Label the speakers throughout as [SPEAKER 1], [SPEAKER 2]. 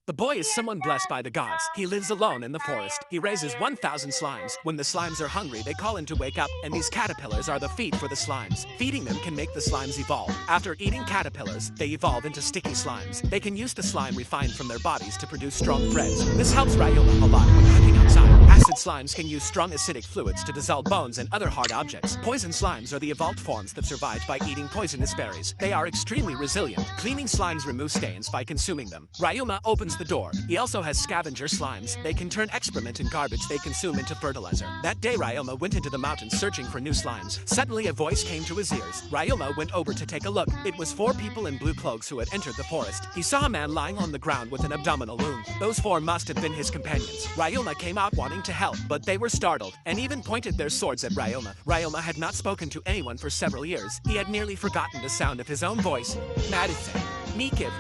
[SPEAKER 1] The boy is someone blessed by the gods. He lives alone in the forest. He raises 1,000 slimes. When the slimes are hungry, they call him to wake up, and these caterpillars are the feed for the slimes. Feeding them can make the slimes evolve. After eating caterpillars, they evolve into sticky slimes. They can use the slime refined from their bodies to produce strong threads. This helps Ryoma a lot when hunting outside. Acid slimes can use strong acidic fluids to dissolve bones and other hard objects. Poison slimes are the evolved forms that survived by eating poisonous berries. They are extremely resilient. Cleaning slimes remove stains by consuming them. Ryoma opens the door. He also has scavenger slimes. They can turn excrement and garbage they consume into fertilizer. That day Ryoma went into the mountains searching for new slimes. Suddenly a voice came to his ears. Ryoma went over to take a look. It was 4 people in blue cloaks who had entered the forest. He saw a man lying on the ground with an abdominal wound. Those 4 must have been his companions. Ryoma came out wanting to help, but they were startled and even pointed their swords at Ryoma. Ryoma had not spoken to anyone for several years. He had nearly forgotten the sound of his own voice. Madison. Mikiv.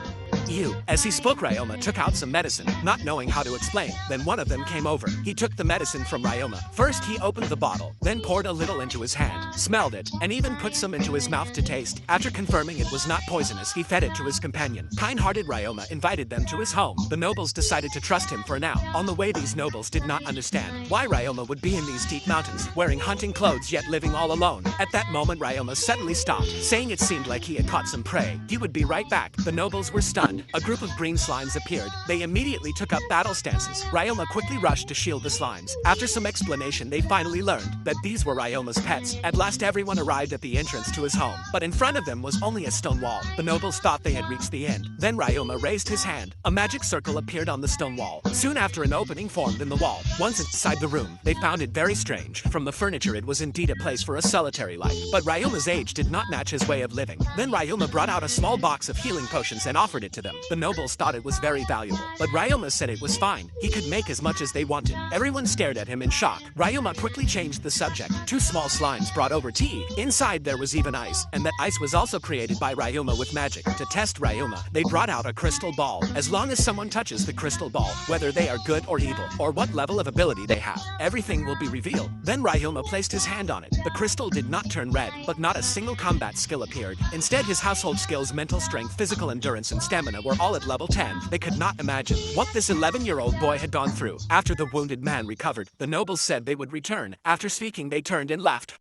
[SPEAKER 1] You. As he spoke, Ryoma took out some medicine, not knowing how to explain. Then one of them came over. He took the medicine from Ryoma. First, he opened the bottle, then poured a little into his hand, smelled it, and even put some into his mouth to taste. After confirming it was not poisonous, he fed it to his companion. Kind-hearted Ryoma invited them to his home. The nobles decided to trust him for now. On the way, these nobles did not understand why Ryoma would be in these deep mountains, wearing hunting clothes yet living all alone. At that moment, Ryoma suddenly stopped, saying it seemed like he had caught some prey. He would be right back. The nobles were stunned. A group of green slimes appeared. They immediately took up battle stances. Ryoma quickly rushed to shield the slimes. After some explanation, they finally learned that these were Ryoma's pets. At last, everyone arrived at the entrance to his home, but in front of them was only a stone wall. The nobles thought they had reached the end. Then Ryoma raised his hand. A magic circle appeared on the stone wall. Soon after, an opening formed in the wall. Once inside the room, they found it very strange. From the furniture, it was indeed a place for a solitary life. But Ryoma's age did not match his way of living. Then Ryoma brought out a small box of healing potions and offered it to them. The nobles thought it was very valuable, but Ryoma said it was fine. He could make as much as they wanted. Everyone stared at him in shock. Ryoma quickly changed the subject. 2 small slimes brought over tea. Inside there was even ice, and that ice was also created by Ryoma with magic. To test Ryoma, they brought out a crystal ball. As long as someone touches the crystal ball, whether they are good or evil, or what level of ability they have, everything will be revealed. Then Ryoma placed his hand on it. The crystal did not turn red, but not a single combat skill appeared. Instead, his household skills, mental strength, physical endurance, and stamina were all at level 10. They could not imagine what this 11-year-old boy had gone through. After the wounded man recovered, the nobles said they would return. After speaking, they turned and left.